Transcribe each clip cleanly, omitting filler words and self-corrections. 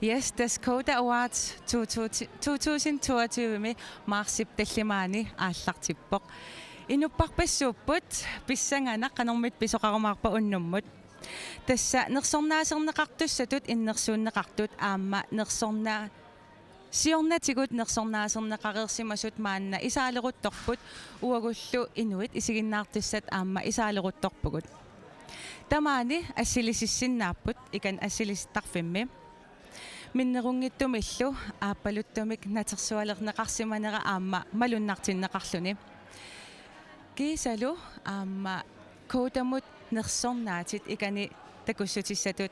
Yes, das Coda Awards 2022 Marsiptallimaani ааллартиппоq инуппарпассууппут писсанганақ канормит писоқарумаарпа уннуммут тасса нерсорнаасернеқартуссатут иннерсууннеқартут аама нерсорнаа сиорнатигут нерсорнаасернеқареерсимасут маанна исаалерутторпут уагуллу инуит исигиннаартуссат аама исаалерутторпугут тамаани ассилисиссиннааппут икан ассилистарфимми миннерунгиттумиллу ааппалуттумик натерсуалернеқарсиманера аама малуннартиннеқарлуни кисалу аама коотамут нерсорнаатит икани такуссутиссатут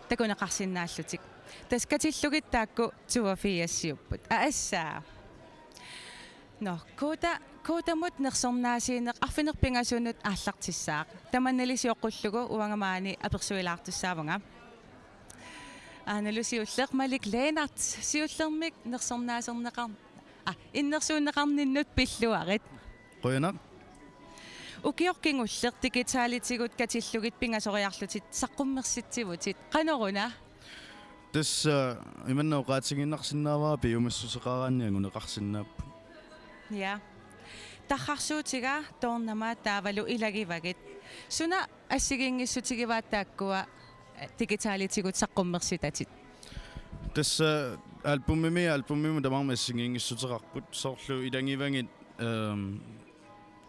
такунеқарсиннааллутик таскатиллугиттаакку туафиассиуппут аассаа коотамут нерсорнаасиинеқ арфинерпингасунут ааллартиссаақ таманналисиоққуллугу уангамаани аперсуилаартуссаавнга аналусиуллеқ малик лeenart сиуллермик нерсорнаасернеқар иннерсууннеқарниннут пиллуарит qoyanaq укиоркингуллер дигитаалитигут катиллугит пингасориарлутит саққуммерситсивутит каноруна тас иманнеоqaатигиннарсиннааваа пиумассусеқараанниагунеқарсиннааппу я тахарсуутига тоорнама таавалу илагивагит суна ассигингиссутигивааттааккуа дигитаалитигут саққуммерситатит тас альбумми тамармассигингиссутеқарпут соорлу илангивангит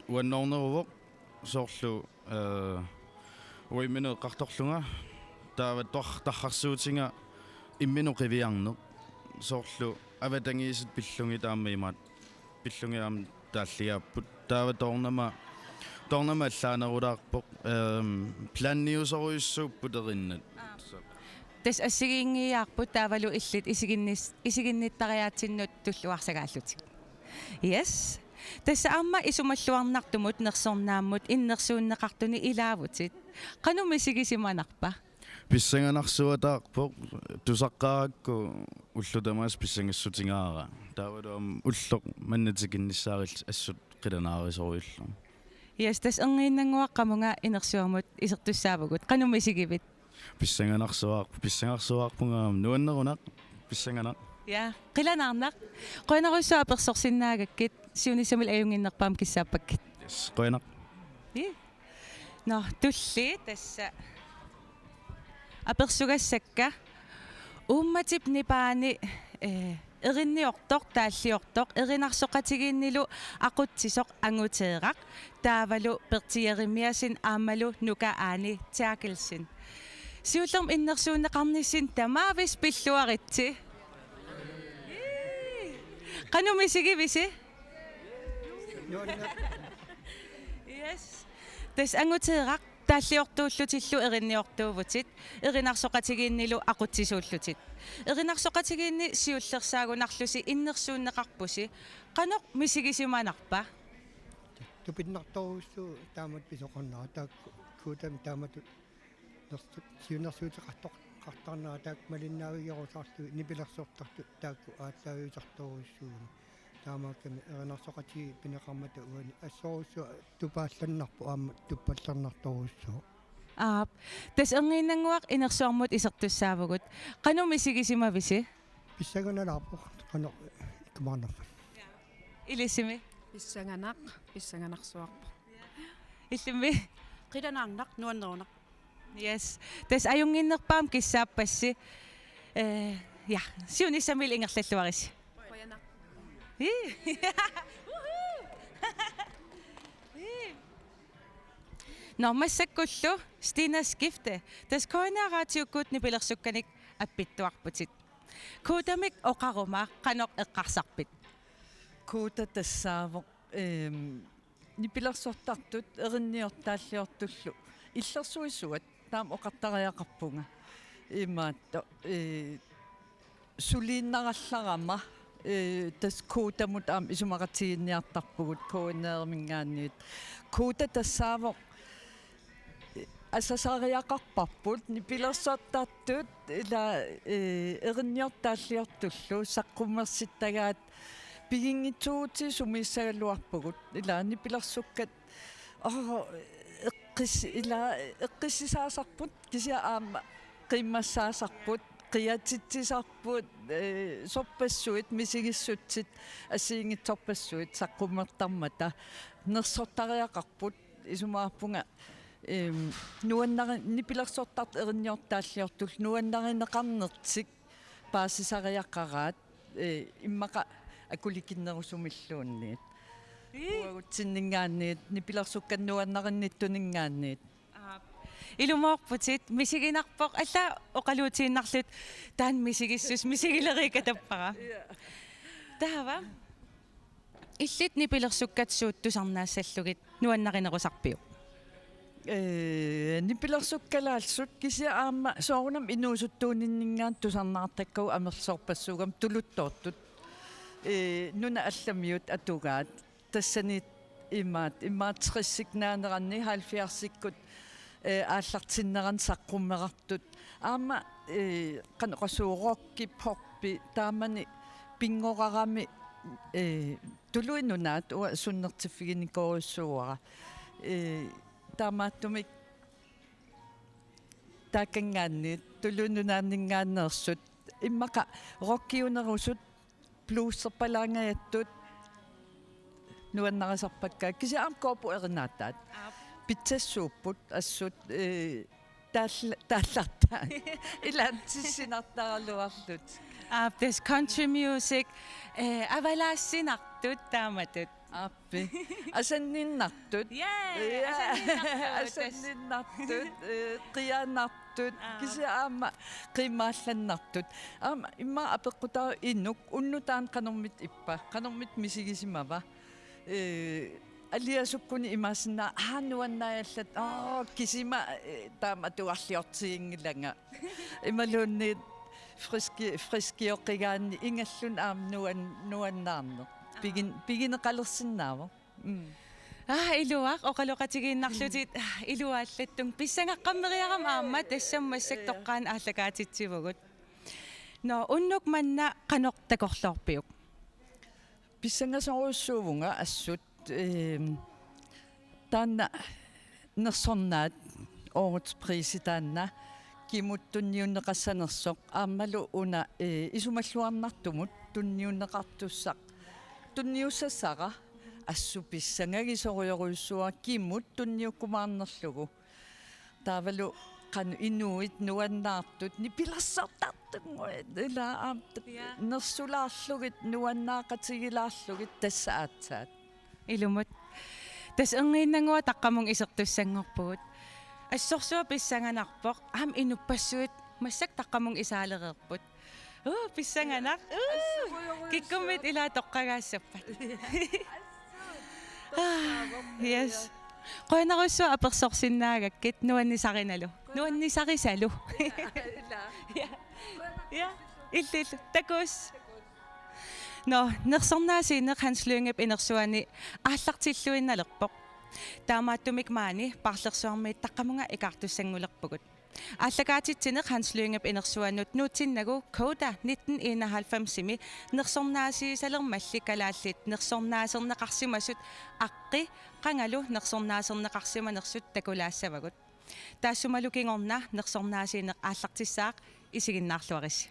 уаннорнеруво соорлу уиминеқарторлунга таава тахарсуутинга имминеқивиарнеқ соорлу аватангиисит пиллунги тааммаимаат пиллунгиаам тааллигааппут таава тоорнама аллаанерулаарпоқ планниусоруйуссууппут эриннат тас ассигингиаарпут таавалу иллит исигинниттариаатсиннут туллуарсагааллутик yes тасса аама исумаллуарнартумут нерсорнааммут иннерсууннеқартуни илаавутит канумисигисиманарпа писсанганарсуатаарпоқ тусаққаакку уллутамаас писсангассутингаара таавалуам уллоқ маннатикиннссаарил ассут қиланаарисоруиллу yes тас энгииннангуаққамунга инерсуамут исертуссаавагут канумисигивит писсанганарсуаарпунгаам нуаннерунақ писсанганақ я қиланаарнақ қойнаруссуа персорсиннаагаккит сиунисамил аюнгиннерпаам киссааппаккит yes qoyanaq но тулли тасса аперсугассакка уумматип нипаани эринниортоқ тааллиортоқ эринарсоқатигииннилу ақутсисоқ ангутеерақ таавалу пертиеримиасин аамалу нука аани таакелсин сиуллерм иннерсууннеқарниссин тамаавис пиллуаритси канумисигивиси yes тас ангутеерақ тааллиортууллутиллу эринниортуувутит эринарсоқатигииннилу ақутсисууллутит эринарсоқатигиинни сиуллерсаагунарлуси иннерсууннеқарпуси қаноқ мисигисиманарпа тупиннарторуссу таамат писоқарнаа таакку куутами таамат сиунерсуутеқартоқ қартарнаа таак малиннаавигерусаарлу нипилерсортарту таакку ааллаависарторуссуuni таамаакками эринарсоқати пинеқармата уани ассоруссу тупаалланнарпу аама туппаллернарторуссуу тас энгииннангуақ инерсуармут исертуссаавагут канумисигисимависи писсаганалаарпо қано икмаарнарпа илисими писсанганарсуарпо иллими қиланаарнақ нуаннерунақ yes тас аюнгиннерпаам киссааппасси я сиунисамил ингерллаллуарис qoyanaq нормассаккуллу Stina Skifte тас коинаараатиуккуут нипилерсукканик аппиттуарпутит коотамик оқарумаа қаноқ эққарсарпит куута тассаавоқ нипилерсортартут эринниортааллиортуллу иллерсуисуат таам оқартариақарпунга имаатто сулииннаралларама тас коотамут аам исумақатигинниартарпугут коинеермингаанниит куута тассаавоқ ассасаариақарпарпут нипилерсортартут ила эринниортааллиортуллу саққуммерситтагаат пигингитсуути сумиссагалуарпугут ила нипилерсуккат эққиссисаасарпут кися аама qimmassaasarput qiatitsisarput sorpassuit misigissutsit asiingitsorpassuit saqqummertarmata nersortariaqarput isumaarpunga nuannari nipilersortart erinniortaalliortul nuannarineqarnertik paasisariaqqaraat immaqa akulikinnerusumilluunniit уагутсиннингаанниит нипилэрсукканнуаннаринниттунингаанниит Ilumorputit misiginarpoq alla oqaluutiinnarlut taan misigissus misigileriikatappaqa. Tahava illit nipilersukkatssuut tusarnaassallugit nuannarinerusarpiu. нипилэрсуккалаалсут кисиаама соорунам инуусуттууниннингаан тусарнаартаккау амерсоорпассугам тулуттоортут нуна алламиут атугаат тассанит имаатриссикнаанеранни 70-сиккут ааллартиннеран саққуммеқартут аама канеқасуурокки порпи таамани пингорарами тулуинунаат уа суннертиффигиникоруссууара таамааттумик таакангаанниит тулуинунааннингааннерсут иммақа роккиунерусут плуссерпалаангаяттут нуаннарисарпаккаа кисиаам коопу ернаатаат питсассууппут ассут тааллартаа илаантиссинартаралуарлут This country music авалаассинартут тааматут. аппи асанниннартут асанниннартут қиаанартут кисиаама қимаалланнартут аама имма апеққутаа иннук уннутаан қанормит иппа қанормит мисигисимава алиасуккуни имаасинаа аануаннааллат кисима таама туарлиортигингиланга ималуунни фрискиоқигаанни ингаллун аам нуаннаарне пигинеқалерсинаава Илуақ оқалоқатигииннарлутит илуааллаттун писсангаққаммериарам аама тассаммассак тоққаан ааллагаатитсивагут но уннук манна қанортакорлоорпиук писсангасоруссуувнга ассут таанна нерсорнаат оорутсприси таанна кимуттунниуннеқассанерсоқ ааммалу уна исумаллуарнартумут тунниуннеқартуссақ тунниуссассара ассу писсангагисоруйоруйуссуа киммут тунниуккумаарнерлугу таавалу кану инуит нуаннаартут нипилассартартунгуит ила аамт нерсулаарлугит нуаннаақатигилаарлугит тассаатсаат илумут тас энгииннангуа таққамун исертуссангорпугут ассорсуа писсанганарпоқ аам инуппассуит массак таққамун исаалереерпут писсанганар киккумит ила тоққагаассаппат yes қойнаруссуа аперсорсиннаагаккит нуаннисариналу нуаннисарисалу я иллил такус но нерсорнаасиинеқ ханслуингап инерсуани ааллартиллуинналерпоқ таамааттумик маани парлерсуармиит таққамунга икаартуссангулерпугут ааллагаатитсинеқ ханслуингап инерсуаннут нуутсиннагу кода 1991-сими нерсорнаасиисалермалли калааллит нерсорнаасернеқарсимасут аққи қангалу нерсорнаасернеқарсиманерсут такулаассавагут таассумалу кингорна нерсорнаасиинеқ ааллартиссаақ исигиннаарлуарисси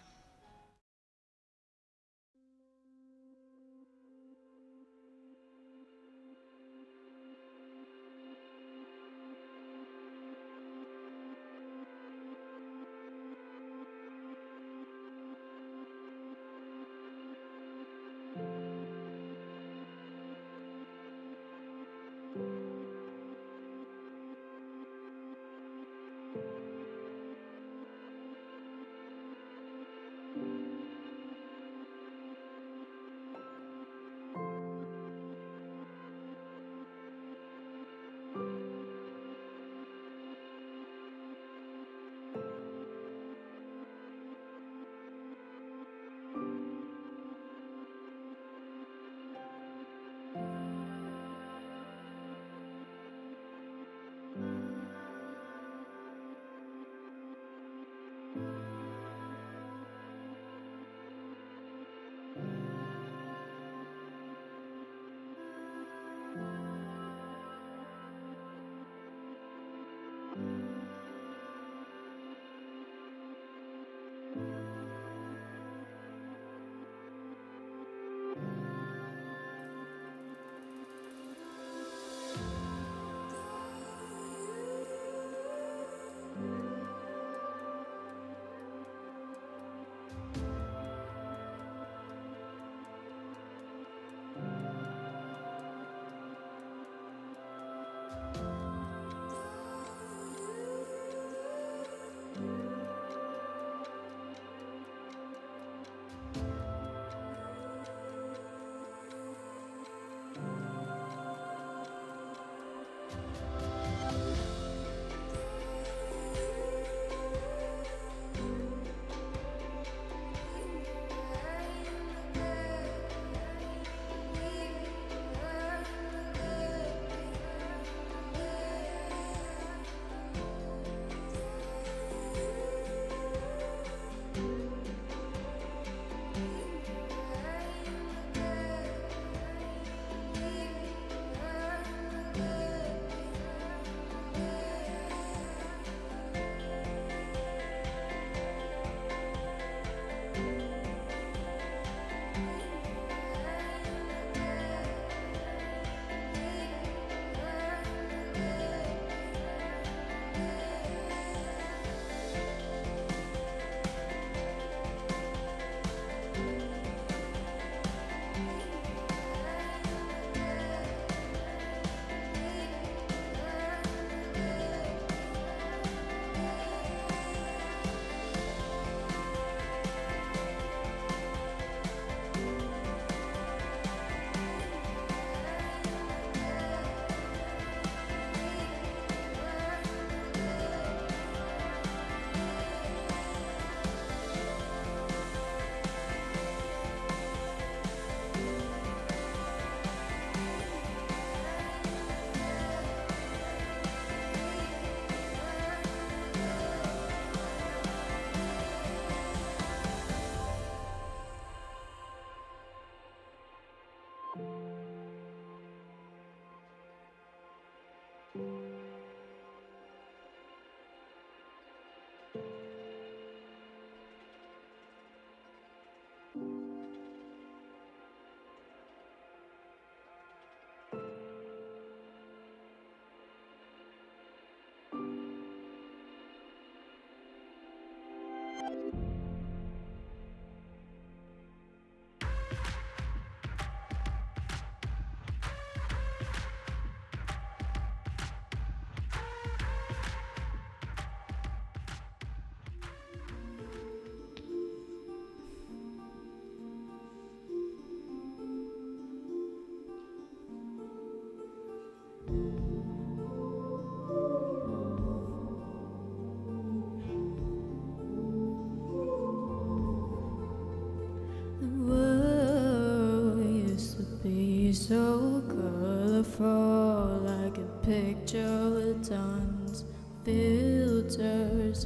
fall like a picture with tons of filters.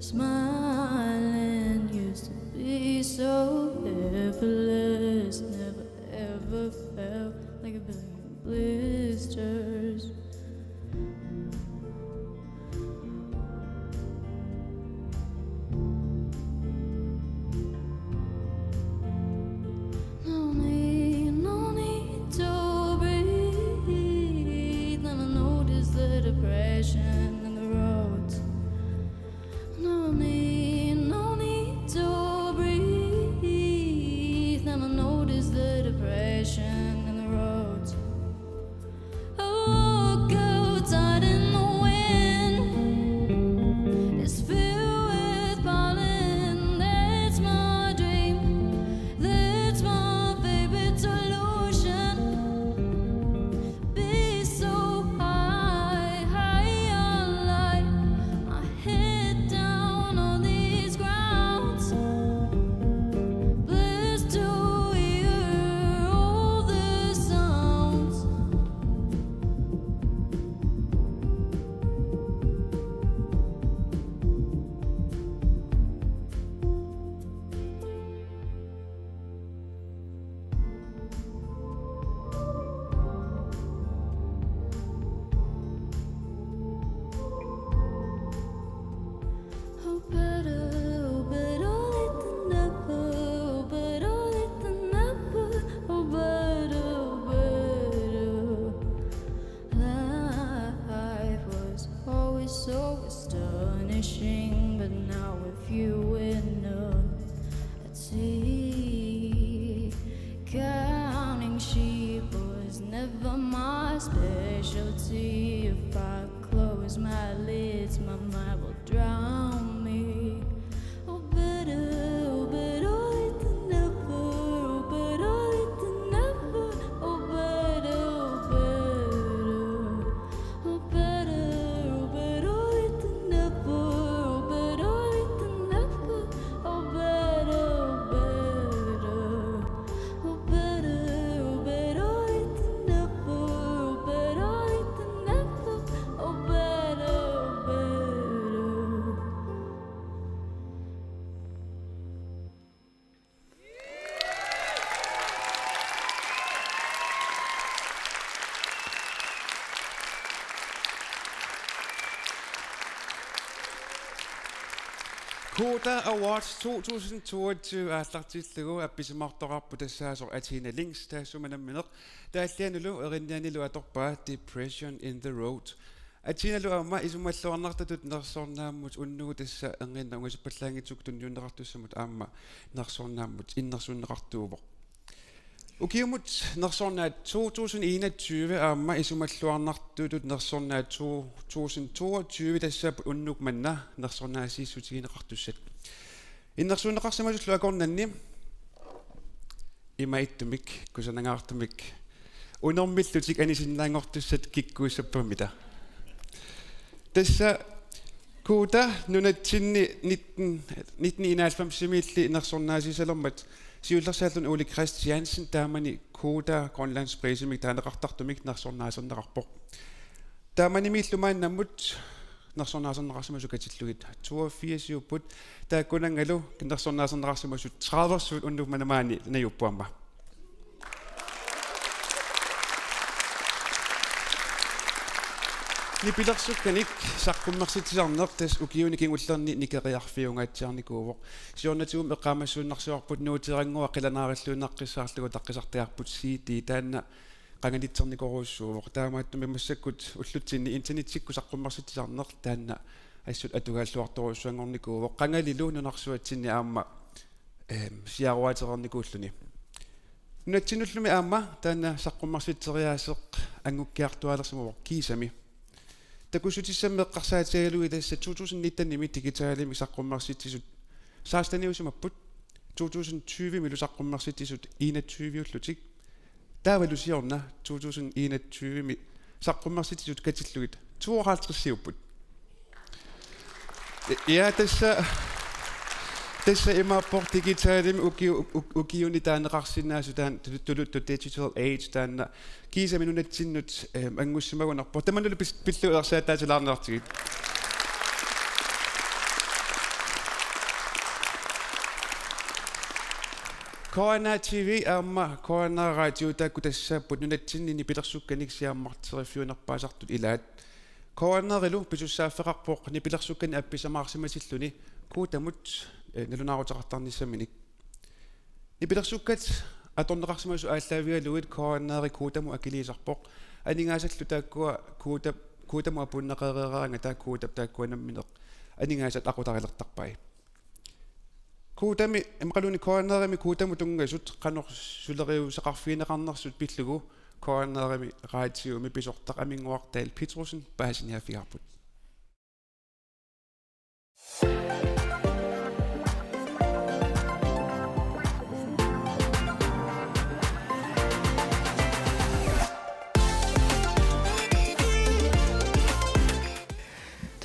Smiling used to be so effortless. Never ever felt like a billion blisters. No need to breathe. And I notice the depression in the roads. No need to breathe. And I notice the depression in the roads. Oh, go tight in the wind. It's filled with pollen. That's my dream. That's my favorite solution. Be so high, high on light. My head down on these grounds. Blessed to hear all the sounds. Oh, better late than never. Oh, better late than never. Oh, better. Life was always so astonishing, but now with you in at sea, counting sheep was never my specialty. If I close my lids, my mind will drown me. Oh, better late than never. Oh, better late than never. Oh, better. Oh, better late than never. Oh, better late than never. Oh, better. Oh, better late than never. Oh, better late than never. Oh, better. Koda Awards 2022 ааллартиллугу апписимартоқарпу тассаасо атина links таассуманамминеқ тааллианулу эриннианилу аторпаа Depression in the Road атиналу аама исумаллуарнартатут нерсорнааммут уннугу тасса энгинна угасиппаллаангитсук тунниуннеқартуссамут аама нерсорнааммут иннерсуннеқартуувоқ укиумут нерсорнаат 2021 аама исумаллуарнартутут нерсорнаат 2022 тассаап уннук манна нерсорнаасииссутигинеқартуссат иннерсуннеқарсамасуллу акорнанни имаиттумик кусанагаартумик унормиллутик анисиннаангортуссат киккууссаппамита тасса кута нунатсинни 1991 симилли нерсорнаасисалермат сиуллерсааллун Ули Christiansen таамани Koda Grønlands Præsimik таанеқартартумик нерсорнаасернеқарпоқ таамани мииллумааннаммут нерсорнаасернеқарсимасу катиллугит 82 юппут тааккунангалу нерсорнаасернеқарсимасу 30 уннуманамаани наюппуамма нипилерсукканик саққуммерситисарнеқ тас укиуни кингуллерни никериарфиунгаатсиарникуувоқ сиорнатигум эққаамассууннарсуарпут нуутирангуа қиланаариллуунаққиссаарлугу таққисартиарпут сити таанна қангалитсерникоруussуувоқ таамааттуми массаккут уллутсинни интернетсикку саққуммерситисарнеқ таанна ассут атугааллуарторуссуангорникуувоқ қангалилу нунарсуатсинни аама сиаруатерерникууллуни нунатсинуллуми аама таанна саққуммерситсериаасеқ ангуккиартуалерсимавоқ кисами такусутиссаммеққарсаатигалуи тасса 2019 ними дигитаалими саққуммерситсисут саастаниусимаппут 2020 милу саққуммерситсисут 21 уллутик таавалусиорна 2021 ми саққуммерситсисут катиллугит 52 сиуппут я тасса Tässä imapor digitaalimi ukiuni taanneqarsinnaasutaan tuluttu digital age taanna kiisa minunattinnut angussimagunarpo tamanulu pilluersaataatilaarnertigit Corona TV amma Corona radio taakku tassaaput nunatsinni pilersukkaniksi ilaat Corona-rilu pisussaaffeqarpoq nipilersukkani appisamaarsimatilluni kuutamut nalunaaruteqartarnissamminik nipilersukkat atorneqarsimasu aalлaavialuit Corona-ri kuutamu akiliisarpoq aningaasаллу тaakkуа kuutamu apunneqereeraanga taakkuutap taakkuanammineq aningaasat aqutarilertarpai kuutami imqaluni Corona-rimi kuutamu tungasut qanor suleriuseqarfiineqarnersut pillugu Corona-rimi raatiumi pisortaq aminguartail Petrusen paasiniafiarput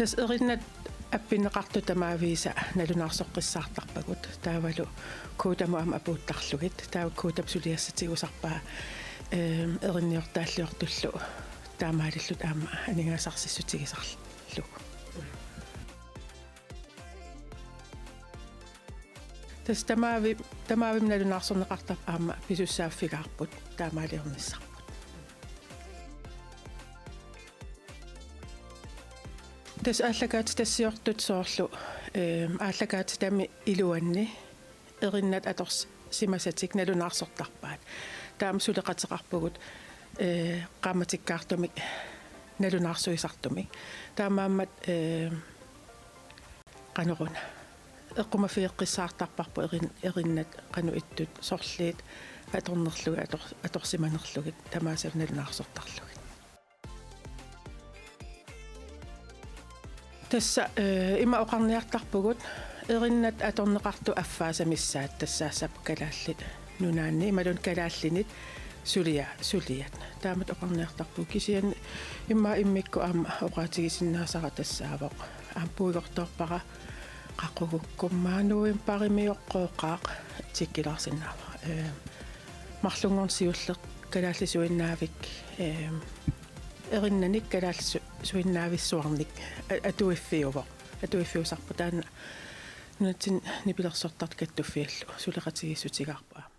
Tas erinnet аппинеқарту тамаависа налунаарсоққиссаартарпагут таавалу куутаму ама апуuttарлугит тааваккуутап сулиассатигусарпаа эринниортааллиортуллу таамаалиллут аама анигаасарсиссутигисарлу тас тамаавим налунаарсорнеқартар аама писуссааффигаарпут таамаалиорниссар Tas ааллагаат тассиортут соорлу ааллагаат тами илуанни эриннат аторс симасатик налунаарсортарпаат таам сулеқатеқарпугут qaamatikkaartumik налунаарсуисартумик таамааммат qanoruna эққумафиэққиссаартарпарпу эриннат qaну иттут сорлиит аторнерлуги аторсиманерлугит тамаасав налунаарсортарлугит Tässä ima oqarniartarpugut erinnet atorneqartu affaasamissaat tassaassap kalaallit nunaanni imalun kalaallinit suliat taamat oqarniartarpu kisian imma immikku aama oqaatigisinnaasara tassaavoq aampuigortorpara qaqugukkumaanuim parimioqqooqaaq tikkilarsinnaava marlungornsiulleq kalaallisuinnaavik erinnanik kalaallisuinnaavisuarnik atuiffiusarpu taana nunatin nipilersortart kattuffiallu suleqatigissutigaarpaa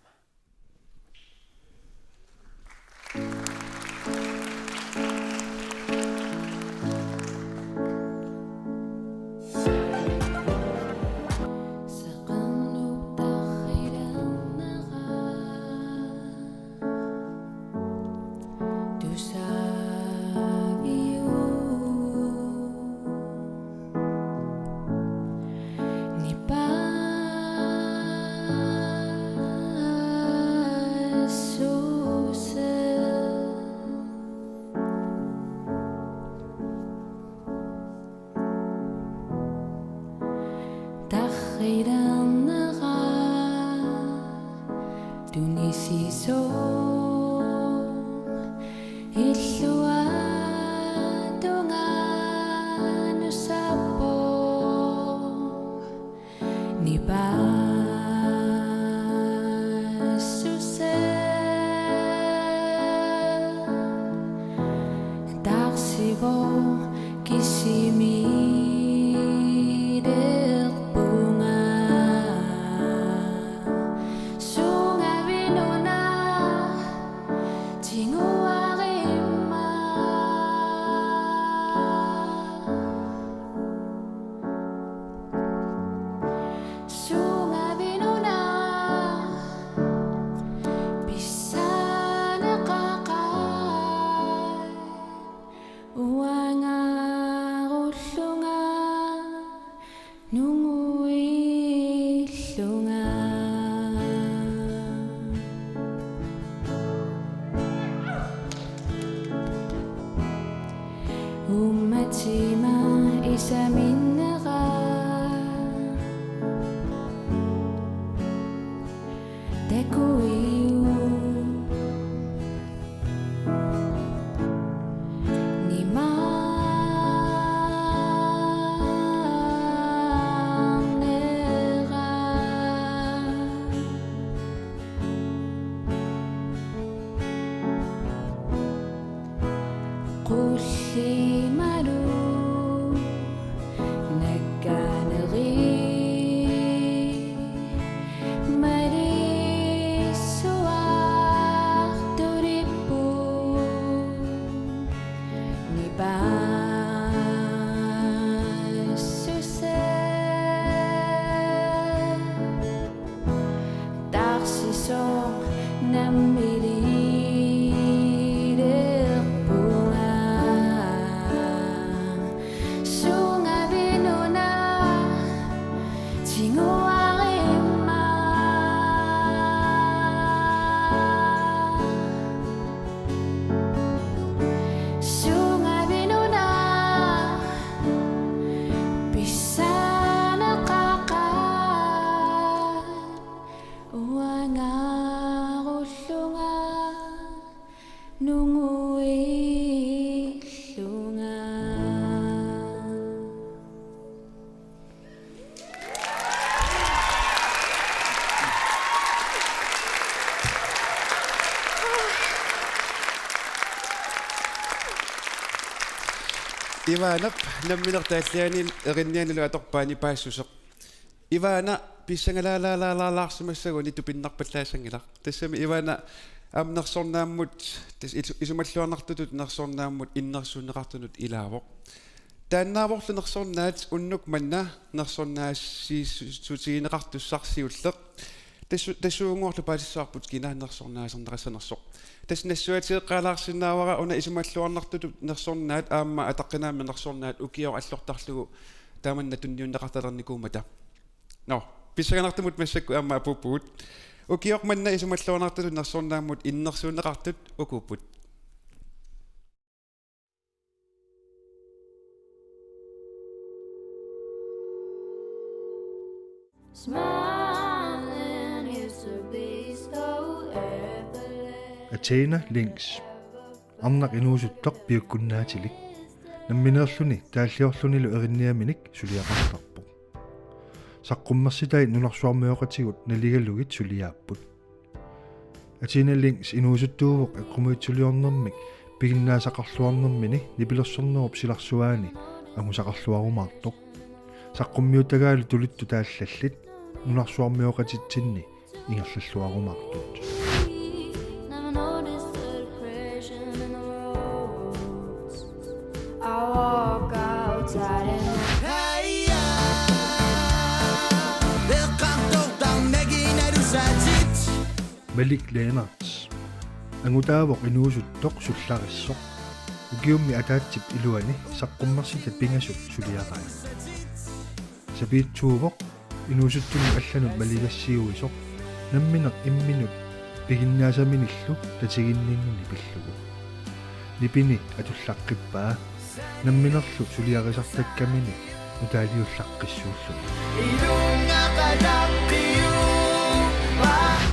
Ivana namminertaallani erinnianilu atorpaani paassuseq. Ivana pissangalaalaalaalаарsimassaguni tupinnarpallaasangila. Tassami Ivana amnersornaammut isumalluarnartutut nersornaammut innersuunneqartunut ilaavoq. Taannaavorlunersornaat unnuk manna nersornaassiisutigineqartussarsiulleq. Tassuunguorlu paalissaarput kinaannersornaasernerassanersoq. Tasnassuatigeqqaalaarsinnaavara una isumalluarnartutut nersornaat aamma ataqqinaammi nersornaat ukior allortarlugu taamanna tunniunneqartalernikumata. No, pissaganartumut massakku aamma apuppuut. Ukior manna isumalluarnartutut nersornaammut innersuunneqartut ukupput. Smiling is to be so effortless. Athena links. Arnaq inuusuttoq piukkunnaatilik. Nammineerluni taalliorlunilu erinniaminik suliaqartarpoq. Saqqummersitait nunarsuarmioqatigut naligallugit suliaapput. Athena links inuusuttuuvoq eqqumuitsuliornermik piginnaasaqarluarnermini nipilersornerup silarsuaani angusaqarluarumaartoq. Saqqummiutagaalu tulittu taallallit nunarsuarmioqatitsinni ingerlalluarumaartut. Never noticed the depression in the roads. I walk outside and Malik Lennarts. Angutaavoq inuusuttoq sullarissoq. Ukiummi ataatsip iluani saqqummersitat pingasut suliaqaa. Sapiitsuuvoq inuusuttuni allanut maligassiuisoq nammineq imminut piginnaasaminillu tatiginninnini pillugu. Nipini atullaqqipaa namminerlu suliarisartakkamini utaaliullaqqissuullu.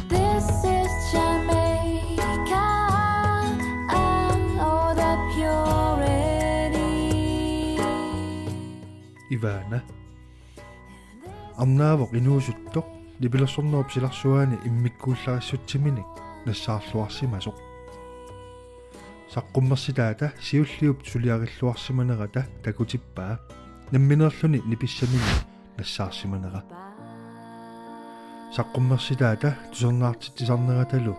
this is Jamaica and all the purity. Ivana Arnaavoq inuusuttoq nipilersornerup silarsuaani immikkuullarissutsiminik nassaarluarsimasoq. Saqqummersitaata siulliup suliarilluarsimanerata takutippaa namminerluni nipissamini nassaarsimanera. Saqqummersitaata tusernaartittisarneratalu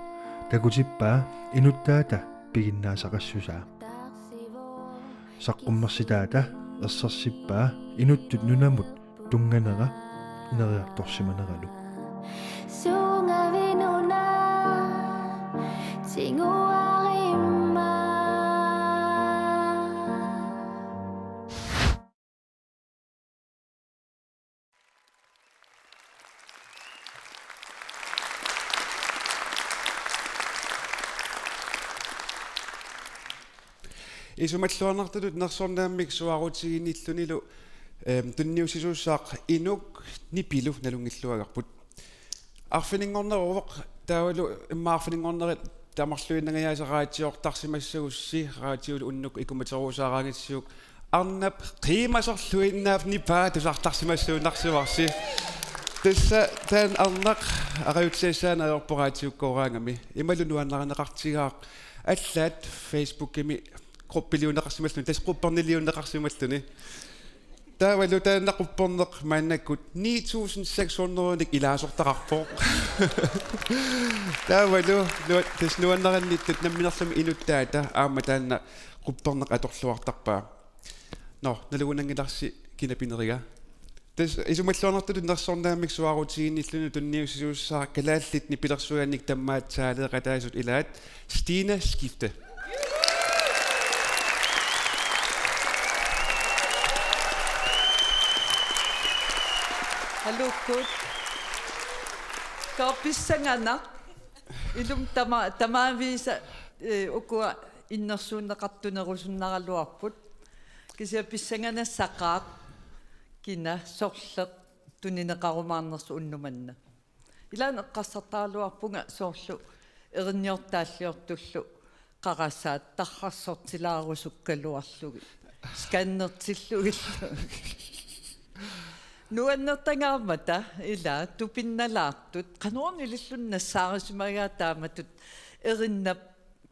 takutippaa inuttaata piginnaasaqassusaa. Saqqummersitaata ersersippaa inuttut nunamut tunganera ineriartorsimaneralu. Sungavinuna tinguarima. Isumalluarnartutut nersornaammik suarutiginillunilu tunniusisuussaaq inuk nipilu nalungilluagarput. Arfiningorneruvoq taavalu immaarfiningornerit tamarluinnagayaasaraatiortarsimassagussi raatiulu unnuk ikumateruusaaraangissiuk arnap qiimaserluinnaaf nipaa tusartarsimassuunnarsivarsi. Tassa taan arnaq aqayutsiassaanaajorporaatiukkoraangami imalunuannaraneqartigaaq аллаат Facebook-ими группилиунеқарсималлуни тас группарнилиунеқарсималлуни таавалу тааннақуппорнеқ мааннаккут 9600ник илаасортақарпоо таавалу тас нуаннаранниттут намминерлами инуттаата аама таанна группорнеқ аторлуартарпаа но налугунангиларси кинапинерига тас исумаллуарнартулу нерсорнаамик суарутигинниллуну тунниусисууссаа калааллитни пилерсуяанник таммаатсаалеқатаасут илаат Stine Skifte. Hallo gut. Kaapissangana. Ilum tamavisa ukua innersuunneqartunerusunnaraluarput. Kisia pissangana saqaaq kina sorleq tunineqarumaarnersu unnumanna. Ilaneqqassartaaluarpunga soorlu erinniortaalliortullu qarassaat tarrassortilaarussukkaluarlugi skannertillugillu nuannertangaarmata ila tupinnalaartut qanuarnilillunnassaarismagaa taamatut erinnap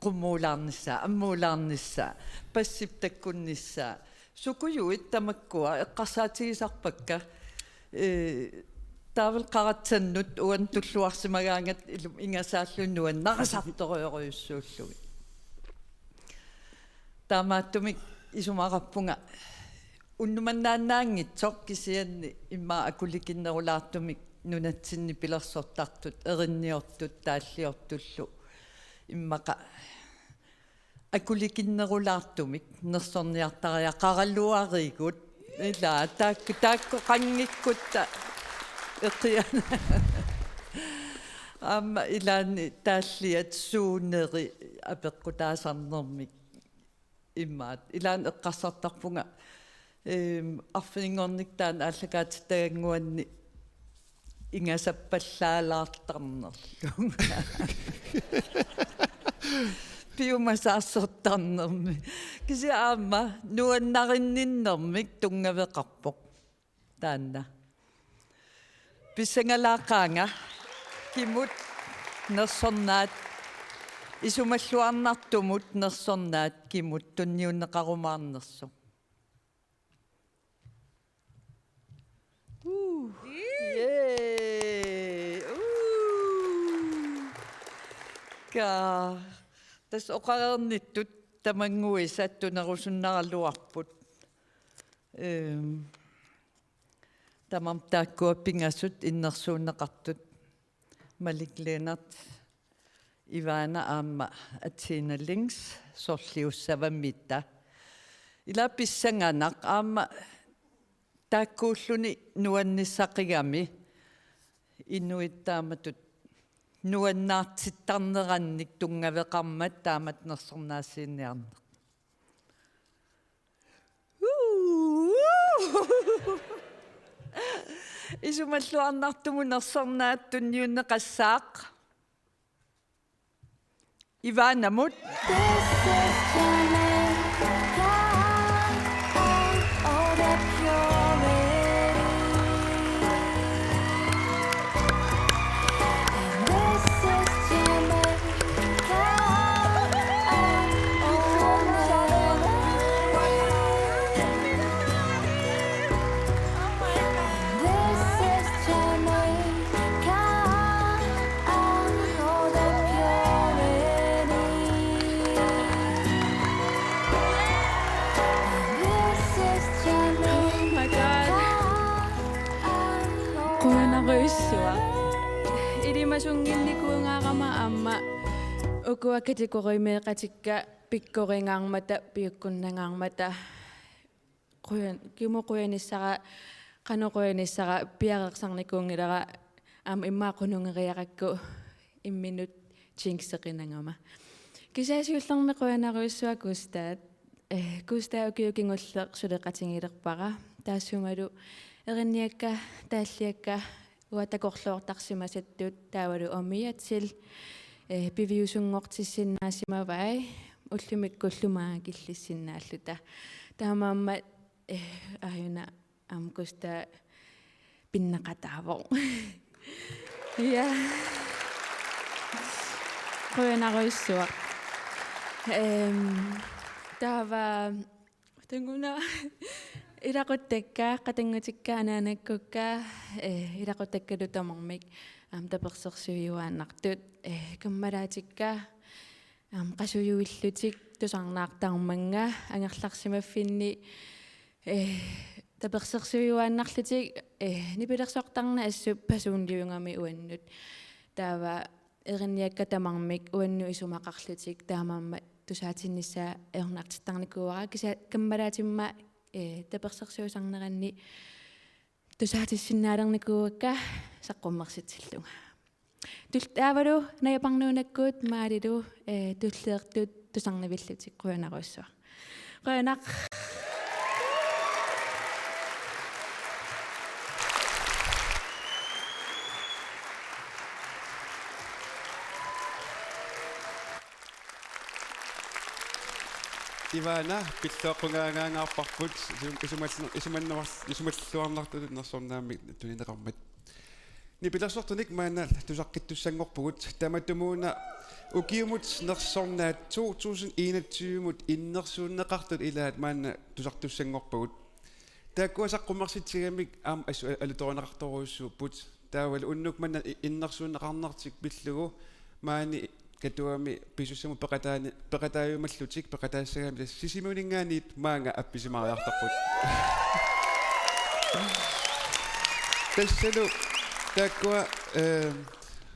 qummuulaarnissaa ammuulaarnissaa passip takkunnissaa Sukujuit tamakkua eqqarsaatigisarpakka taavel qaratannut uan tulluarsimagaangat ilum ingasaallunuan naqasartorioriussuullugi. Taamaattumik isumaqappunga unnumannaannaangitsoq kisianni imma akulikinnerulaartumik nunatsinni pilersortartut erinniortut taalliortullu immaqa akulikinnerulaartumik nersorniartaria qaralluarigut ila taakku qangikkutta eqiana amma ilani taalliat suuneri apeqqutaasarnermik immaat ilaan eqqarsartarpunga arfingorniktaan ааллакаатиттаганngуанни ингасаппаллаалаартарнерлу пиумасаассортарнерми кисиаама нуаннаринниннэрмик тунгавеқарпоқ таанна писсангалаақаанга кимут нерсорнаат исумаллуарнартумут нерсорнаат кимут тунниуннеқарумаарнерсо ка тас оқарерниттут тамангуисаттунерусуннаралуарпут тамам тааккуаппингассут иннерсууннеқартут маликленерт ивана аама атсина линкс сорлиуссаваммита ила писсанганақ аама тааккууллуни нуанниссақигами инуиттааматут нуаннаартиттарнеранник тунгавеқармат таамат нерсорнаассиинниарнеқ исумаллуарнартуму нерсорнаат тунниуннеқассаақ иванамут Ilimasungillikuungaarama aamma ukua kategorimeeqatikka pikkoringaarmata piukkunnangaarmata kimuquyanissara qanoquyanissara piarersarnikuungilera aam immaaqunungeriaqakku imminut jinxeqinangama kisaasiullermi quyanariussua kustaat kustaa ukiukingulleq suleqatingilerpara taassumalu erinniakka taalliakka уатакорлуортарсимасаттут таавалу омиатсил пивиусунгортиссиннаасимавай уллумиккуллумаа киллиссиннааллута таамаамма аюна амкуста пиннақатааво я коенаруиссуа таава тэнгуна илақуттакка қатангутикка анаанаккукка илақуттаккалутамармик таперсерсуиуааннартут каммалаатикка қасуюиллутик тусарнаартарманга ангерларсимаффинни таперсерсуиуааннарлутик нипилерсортарна ассуп пасуунлиунгами уаннут таава эринниакка тамармик уанну исумақарлутик таамаамма тусаатиннисаа эрнартиттарникууара киса каммалаатимма таперсерсуусарнеранни тусаатиссиннаалерникууакка саққуммерситсиллунга тултаавалу наяпарнуунаккуут маалилу туллеертут тусарнавиллутик қуянаруссуа қуянақ Ивана пиллоққунгаангаангаарпарпут исумаллуарнартут нерсорнаами тунинеқармат Nipilersortunik maana tusaqkittussangorpugut tamatumuuna ukiumut nersornaat 2021 mut innersuunneqartut ilaat maana tusartussangorpugut taakkuasaqqumarsitsigamik aam alutorinaqartoruussuupput taawal unnuk maana innersuunneqarnartik pillugu maani katuami pisussamu peqataayumallutik peqataassagami sisimuningaaniit maanga appisimariartarput tassalu taakkua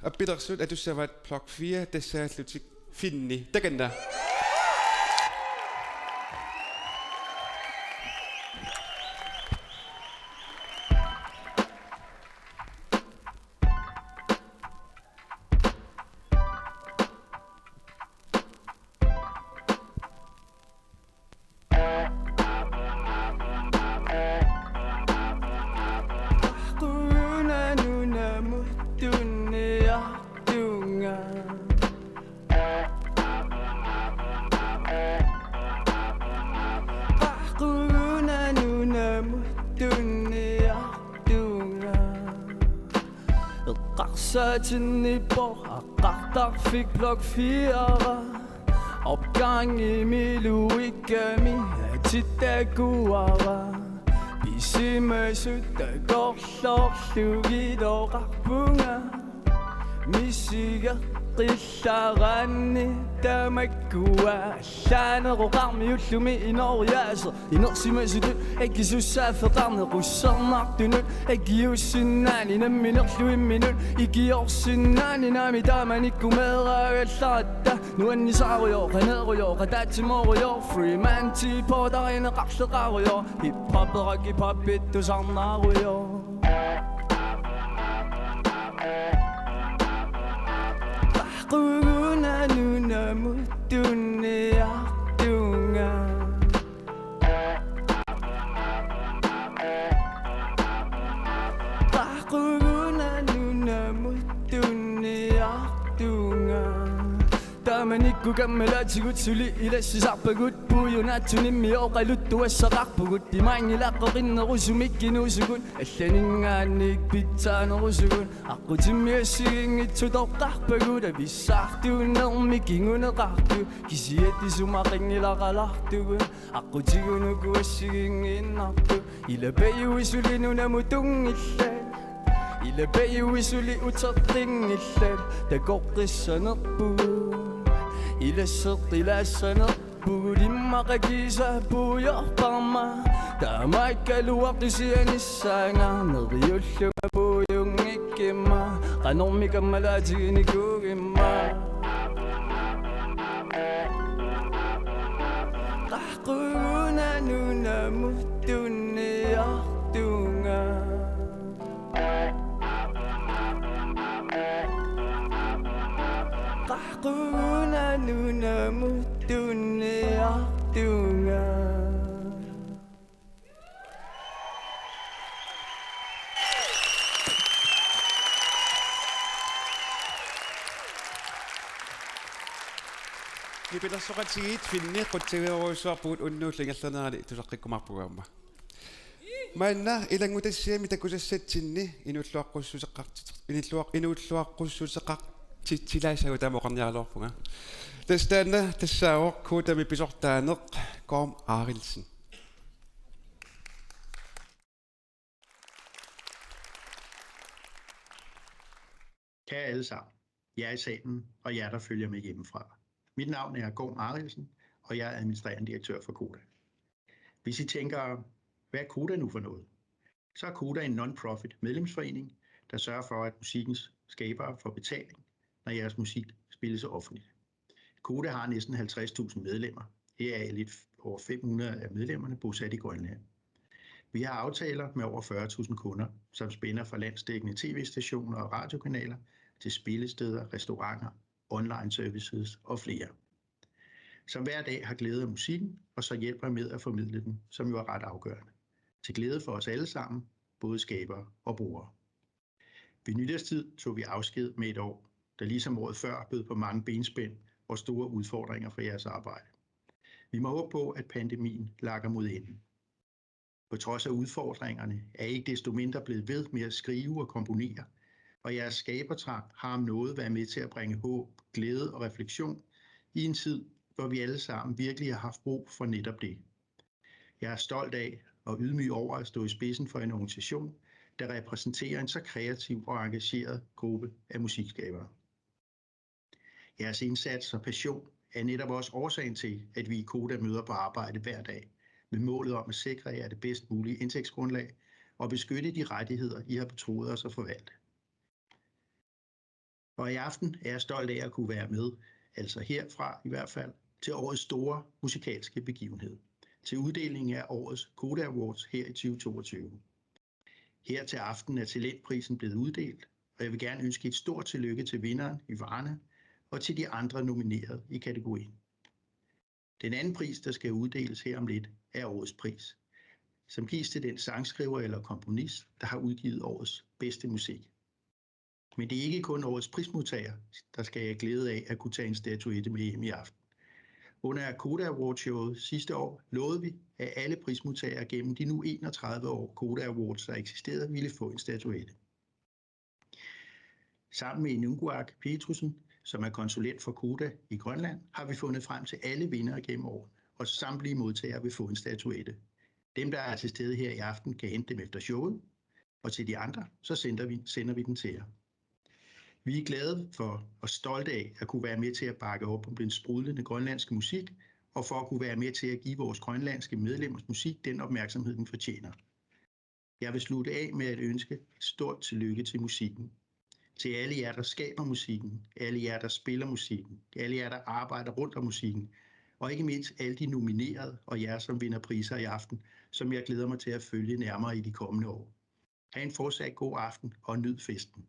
appilersut atussavat plok 4 tassaallutik finni takanna Fik blok 4 opgang i Miluikami Titaguara Bisimesutta korlorlugidorarpunga Misiga qillarani tamakkua allaaneroqarmiullumi inoriaase inersimasut akkisussaafeqarnequssarnartunut akkiussinnaani namminerluimminut ikiorsinnaani nami taamanikkumeeraagallarata nuannisaaruyo qaneeruyo qataatsimooruyo freeman tipodarineqarleqaaruyo hip-hoperakipapittusarnaaruyo Quguna nuna mutunni artunga Quguna nuna mutunni artunga Tamanikku kammalatigut suli ilassisarpagut puujunaatsunimmi oqaluttuassaqarpugut imaangilaqqoqinnerusumikkinuusugut allaningaannik pitsaanerusugut aqqutimmiossigiнгитсутоққарпагут ависсаартууннермикингунеқарту кисиаттисумақингилақалартугут аққутигунукуассигингииннарту илапаюисулинунамутунгилла илапаюисули утертингиллат такоққиссанерпугут Ilassертилаассанерпугут иммақакисааппуйорпарма таамаиккалуартисианиссаангарнериуллума пуйунгиккимма канормикаммалаатигиникуугимма qaqquuna nunamuttunniartunga qaqquuna nunamuttunniartunga Nipilersoqatigiit finniqqutsigieruissuarpugut unnuullingallernerali tusaqqiqqumarpugaamma maanna ilangutassiami takusassatsinni inuulluaqqussuseqartitsilaasagu taamoqarniarluarpunga tastaanna tassaaoq kuutami pisortaaneq Gorm Arilsen. Kære alle sammen, jeg er i salen, og jer, der følger med hjemmefra. Mit navn er Gorm Arilsen, og jeg er administrerende direktør for Koda. Hvis I tænker, hvad er Koda nu for noget? Så er Koda en non-profit medlemsforening, der sørger for, at musikkens skabere får betaling, når jeres musik spilles offentligt. Koda har næsten 50.000 medlemmer. Her er lidt over 500 af medlemmerne bosat i Grønland. Vi har aftaler med over 40.000 kunder, som spænder fra landsdækkende tv-stationer og radiokanaler til spillesteder, restauranter, online services og flere. Som hver dag har glæde af musikken, og så hjælper med at formidle den, som jo er ret afgørende. Til glæde for os alle sammen, både skabere og brugere. Ved nytårstid tog vi afsked med et år, der ligesom året før bød på mange benspænd og store udfordringer for jeres arbejde. Vi må håbe på, at pandemien lakker mod enden. På trods af udfordringerne er I ikke desto mindre blevet ved med at skrive og komponere, og jeres skabertrang har om noget været med til at bringe håb, glæde og refleksion i en tid, hvor vi alle sammen virkelig har haft brug for netop det. Jeg er stolt af og ydmyg over at stå i spidsen for en organisation, der repræsenterer en så kreativ og engageret gruppe af musikskabere. Jeres indsats og passion er netop også årsagen til, at vi i Koda møder på arbejde hver dag, med målet om at sikre jer det bedst mulige indtægtsgrundlag og beskytte de rettigheder, I har betroet os at forvalte. Og i aften er jeg stolt af at kunne være med, altså herfra i hvert fald, til årets store musikalske begivenhed, til uddelingen af årets Koda Awards her i 2022. Her til aften er talentprisen blevet uddelt, og jeg vil gerne ønske et stort tillykke til vinderen Ivana og til de andre nominerede i kategorien. Den anden pris, der skal uddeles her om lidt, er årets pris, som gives til den sangskriver eller komponist, der har udgivet årets bedste musik. Men det er ikke kun årets prismodtager, der skal jeg glæde af at kunne tage en statuette med hjem i aften. Under Koda Awards-showet sidste år lovede vi, at alle prismodtagere gennem de nu 31 år Koda Awards, der eksisterede, ville få en statuette. Sammen med Nunguak Petrusen, som er konsulent for Koda i Grønland, har vi fundet frem til alle vindere gennem året, og samtlige modtagere vil få en statuette. Dem, der er til stede her i aften, kan hente dem efter showet, og til de andre, så sender vi den til jer. Vi er glade for og stolte af at kunne være med til at bakke op om den sprudlende grønlandske musik, og for at kunne være med til at give vores grønlandske medlemmers musik den opmærksomhed, den fortjener. Jeg vil slutte af med at ønske et stort tillykke til musikken. Til alle jer, der skaber musikken, alle jer, der spiller musikken, alle jer, der arbejder rundt om musikken, og ikke mindst alle de nominerede og jer, som vinder priser i aften, som jeg glæder mig til at følge nærmere i de kommende år. Ha' en fortsat god aften og nyd festen.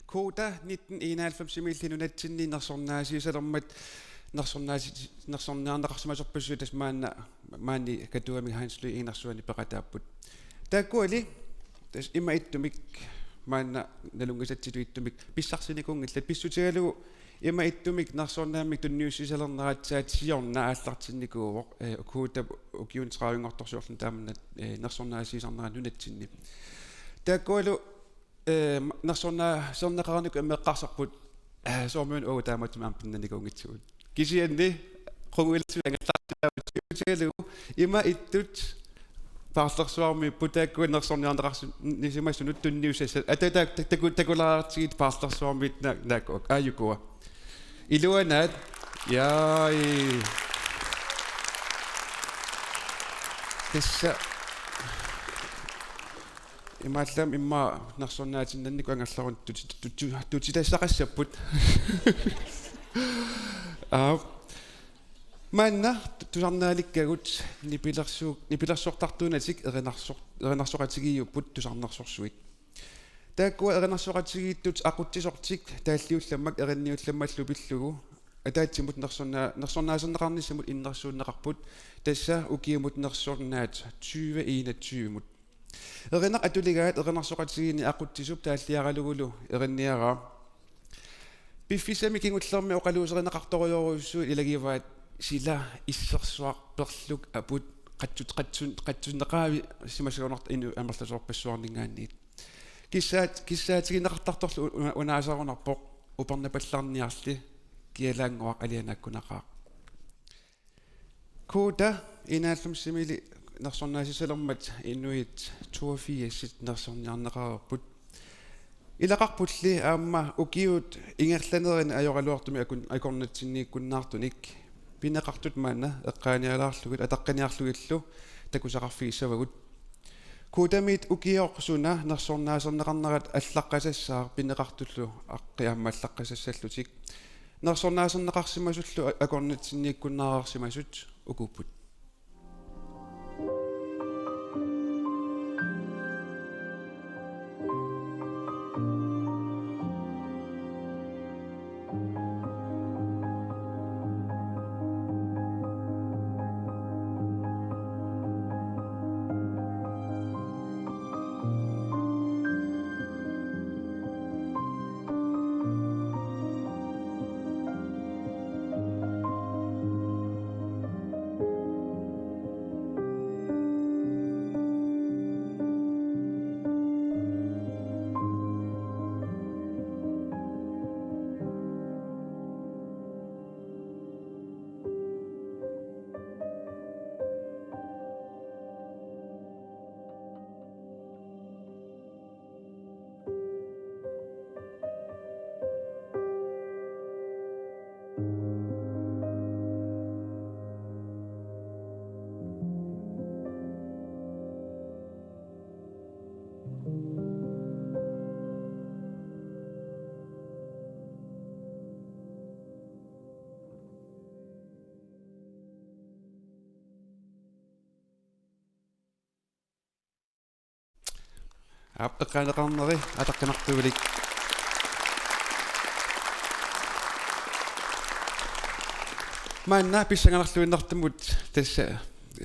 Koda 1991 millinunatsinni narsornaasiusalermat narsornaanaqarsumasorpassuutas maanni katuami hanslu inarsuani peqataapput taakkuali tas ima ittumik maanna nalungisatsituittumik pissarsinikungillat pissutigalugu ima ittumik narsornaamik tunniussisalerneraatsaat siorna aallartinnikuuvoq Koda ukiun traavingortorsuorlun taamanna narsornaasiisarneraan nunatsinni taakkualu narsornaqaraniku ammeqqarsarput soormuun oo taamatumam pinnanikuungitsugut kisianni qunguilsuangallartiautigalugu ima ittut paarlersuarmi putaakku narsorniarneqarsu nisimassunut tunniusassa takularaartigit paarlersuarmit naakuk aayukua iluanaat yaai tassa imaallam imma narsornaatinnanniku angallarun tutitassaqassapput maanna tusarnaalikkagut nipilersuortartuunatik erinarsoqatigiupput tusarnersorsuit taakkua erinarsoqatigiittut aquttisortik taalliullammak erinniullammallu pillugu ataatsimut nersornaaserneqarnissamut innersuunneqarput tassa ukiumut nersornaat 2021 mut erinaq atuligaat erinarsoqatigiini aquttisup taalliaralugulu erinniara piffisami kingullermi oqaluuserinaqartoriorussuut ilagivaat sila issersuarperluk aput qatsunneqaavi simassuunart inu amerlasorpassuarningaanniit kissaatigineqartartorlu unaasarunarpoq upernapallarniarli kialaanguaq alianaakkunaqaaq Koda inaallum simili narsornaasisalermat inuit 82 narsorniarneqarerput ilaqarpulli aamma ukiut ingerlanerin ajoraluartumi akornatsinniikkunnaartunik pineqartut maana eqqaanialaarlugut ataqqaniarlugillu takusaqarfiissavagut Kodamit ukiorqsuna narsornaaserneqarnerat allaqqasassaar pineqartullu aqqi aamma allaqqasassallutik narsornaaserneqarsimasullu akornatsinniikkunnaararsimasut ukupput Aappeqqaneqarneri ataqkanartuulik. Manna pissanganarluinnartumut tassa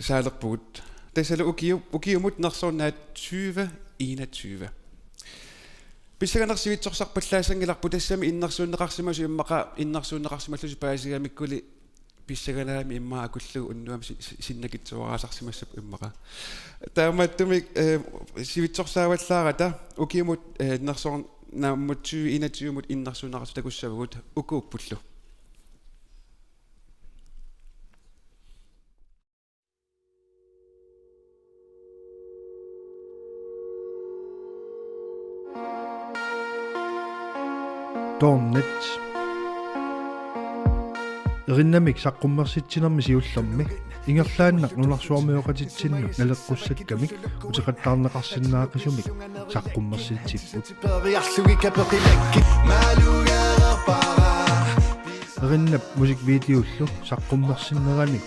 saalerpugut. Tassalu ukiumut nersornaat 2021. Pissanganarsiviitsorsarpallaasangilарпу тассами иннарсууннеқарсимасу иммақа иннарсууннеқарсималлуси паасигамиккули писсаганаами иммаа акуллугу уннуам синнакитсуараасарсимассап иммаqa тааматтумик сивитсорсааваллаарата укиумут нерсор нааммут 2021мут иннарсууннеқарсу такуссавгут укууппуллу Tornet Rinnamik saqqummersitsinarmi siullermi ingerlaannak nunarsuarmiuqatitsinnu naleqqussakkami utiqattaarneqarsinnaaqisumik saqqummersitsiput Rinnap musikvideoullu saqqummersinnerani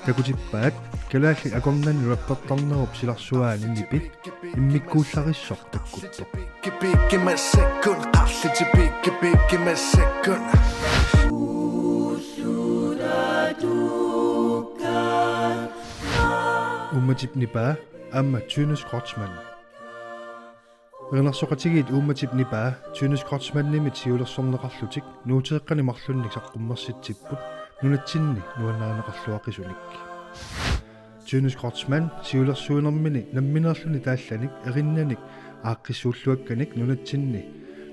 takutippaat kalaalli akornani rappertarnerup silarsuaani nipit immikkuullarissoq takkuttoq Ummatipnipaa amma Tønes Krotsmann. Rinarsoqatigit ummatipnipaa Tønes Krotsmannimit siulersorneqarlutik nuuteeqqani marlunnik saqqummersitsipput nunatsinni nuannaaneqarluaqisunik. Tønes Krotsmann siulersuunermini namminerluni taallanik erinnanik aaqqissuulluakkanik nunatsinni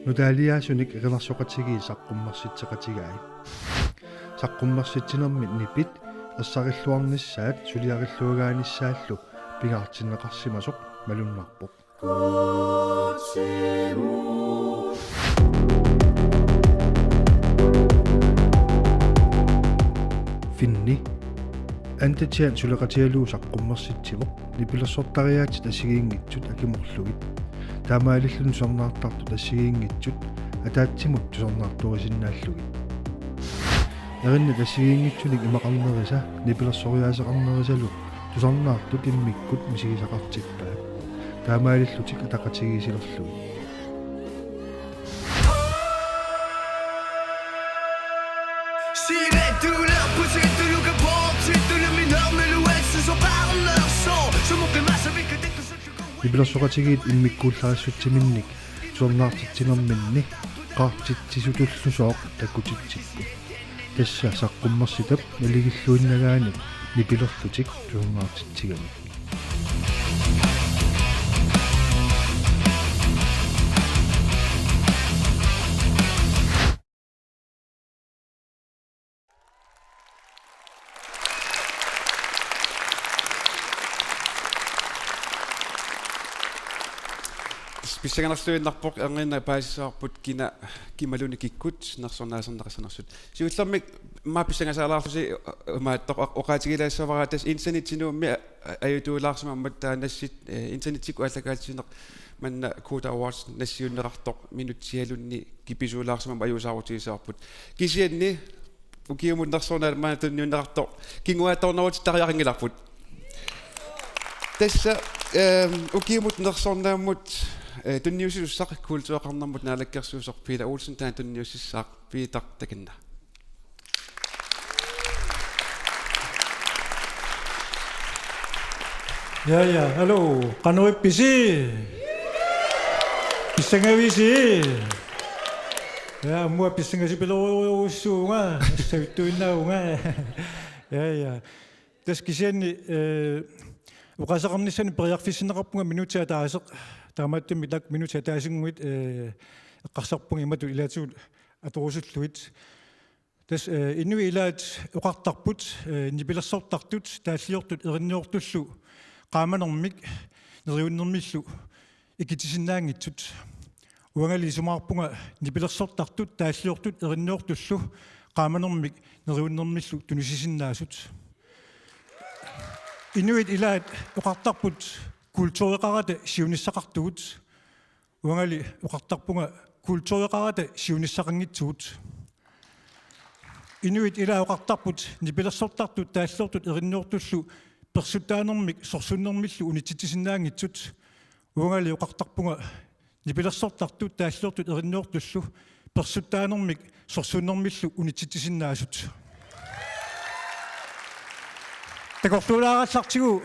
nutaaliaasunik rinarsoqatigii saqqummersitseqatigaai. Saqqummersitsinnermit nipit ассариллуарнissaat сулиариллуагааниссааллу пигаартиннеқарсимасоқ малуннарпоқ финни антатиан сулеқатиалуусаққуммерситсивоқ нипилерсортариаати тассигиингитсут акиморлугит таамаалиллун сорнаартарту тассигиингитсут атаатсимут тусорнаартуарисиннааллугит Erinne tassigiingitsunik imaqarnerisa nipilersoriaasaqarnerisalo tusarnaartut immikkut misigisaqartippaat taamaalillutik ataqatigiisilerlugi nipilersoqatigiit immikkuullarassuttiminnik tusornaartitsinerminni qaartitsisutullusooq takkutitsippu Tessa saqqummersitap naligilluinnagaanik nipilerlutik tuungaartitsigami Pissanganarluinnarpoq angina paasissaarput kimaluni kikkut nersornaasernaqassanersut siullermik maa pissangasaalаарlusi umaattoq oqaatigilaassaavaraa tas internettinuummi ajutuulaarsumammat taanassit internettikku allakaatsineq manna Koda Awards nassiunneqartoq minutsialunni kipisuulaarsumam ajuusaarutigisaarput kisianni ukiumut nersornaal maatunniunneqartoq kinguaatornerut tariaqingilarput tassa ukiumut nersornaammut tunniusiussaq kultuaqarnermut naalakkersuusoq Peter Olsen taan tunniussissaaq Peter takinna Ja, hallo. Qanuippisi. Pissangavisi. Ja, mua pissangasipilorussuunga, assavittuinnaunga. Ja. Taskisianni uqasaqarnissani periarfissinneqarpunga minutia taaseq taamattumi tak minutia taasinguit eqqarsarpunga imatu ilaatuut atorusulluit tas innui ilaat uqartarput nipilersortartut taalliortut erinniortullu qaamanermik neriunnermillu ikitisinnaangitsut uangali sumaarpunga nipilersortartut taalliortut erinniortullu qaamanermik neriunnermillu tunisisinnaasut Inuit ilaat uqartarput kultuuriqarata siunissaqartugut uangali uqartarpunga kultuuriqarata siunissaqangitsugut Inuit ilaa uqartarput nipilersortartut taallortut erinniortullu persuttaanermik sorsunnermillu unitsitisinnaangitsut uangali uqartarpunga нипилерсортартут тааллууртут эриннуортуллу персуттаанермик сорсууннэрмиллу унитситисиннаасут такорлуулаараллартигу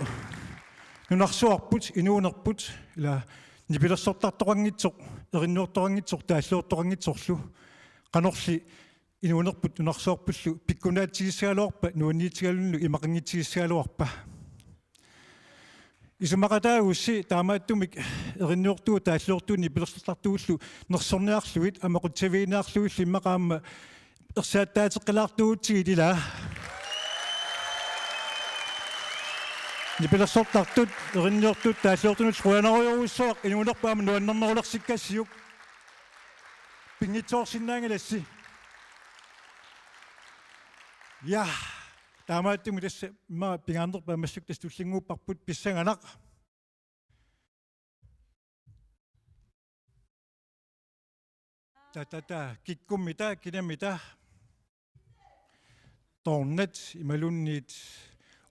нунарсуарпут инуунерпут ила нипилерсортартоқангитсоқ эриннуорторангитсоқ тааллуорторангитсорлу канорли инуунерпут нунарсуарпуллу пиккунаатсигиссаалуарпа нуанниитигалунну имақангитсигиссаалуарпа исумақатаагусси таамааттумик эриннуортуу тааллуортууни пилерсерлартууллу нерсорниарлуит амақутсавиинаарлуилли иммақаама ерсааттаатеққилаартуутсигит ила нипилерсортартут эриннуортут тааллуортунут руанаруйоруссуақ инуунерпаама нуаннернерулерсиккассиук пингитсоорсиннаангаласси я таамааттумик тасса имма пингаандерпаа массук тас туллингууппарпут писсаганақ та киккуммита кинамита торнет ималунниит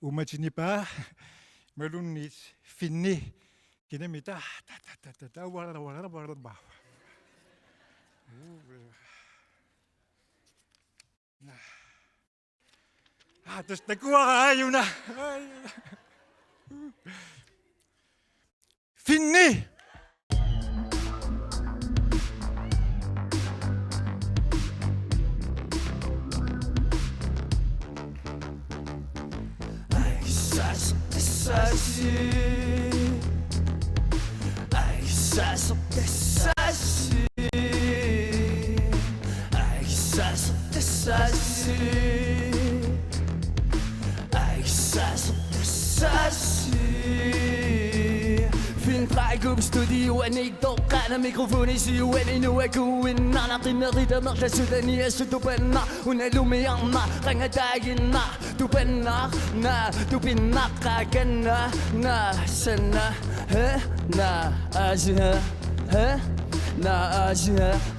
уматинипаа малунниит финни кинамита та варарабарабарабаа tas takuara ayuna. Finni. Film studio anekdoter mikrofon i syven endnu er guen Nana dine ritter når der sutter nye så du bænder Hun er lumierne, ringer dig ind Du bænder, du binder rækkerne Sender,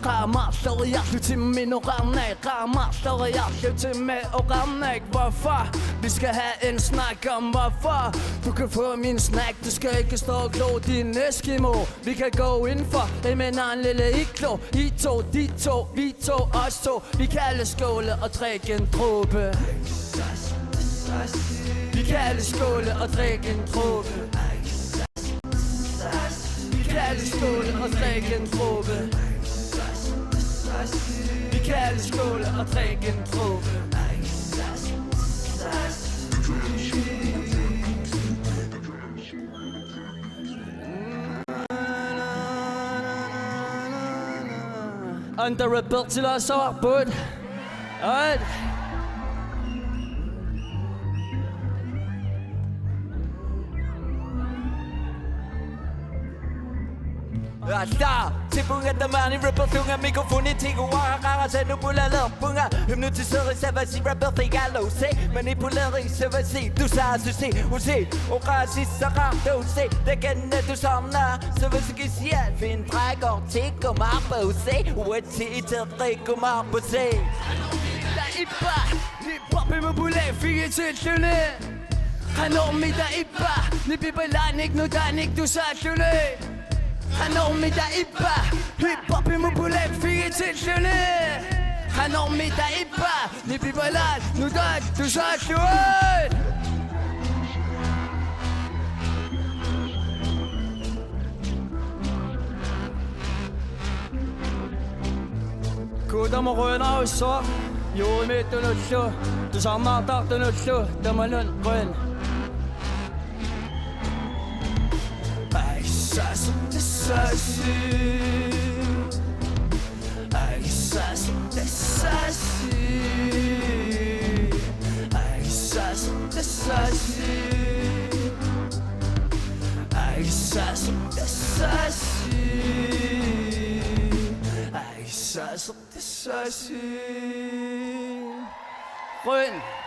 Rammer slår hjertet til min oranæg Rammer slår hjertet til med oranæg Hvorfor? Vi skal have en snak om hvorfor Du kan få min snack Du skal ikke stå og glo din Eskimo Vi kan gå ind for en med en lille iklo I to, de to, vi to, os to Vi kalder skåle og drikke en dråbe Vi kalder skåle og drikke en dråbe Vi kalder skåle og drikke en dråbe Vi kalder skåle og drikke en dråbe Under a belt til os overbud Rasta, tipunga tamani rapper tunga mikrofoni tigo wara sendo pulala punga hypnotiseret savasi rapper figalo se manipuleret savasi du sa se u se o qasis saqar du se det kan du samna savasi kisia fin trækker tigo marpo se what it trækker marpo se der ipa hip hop med bullet fige til tøne han om mit der ipa ni bibelanik nu danik du sa tøne Han om mit der ipa Hip-hop i mobulab fire til tjønne Han om mit der ipa Ni bibalat Nu dat du så slået Kudder med rønner og så Jo midt du nødt slå Du samler der du nødt slå Der må løn grøn Sassy Ay sassy sassy Ay sassy sassy Ay sassy sassy Ay sassy sassy Røn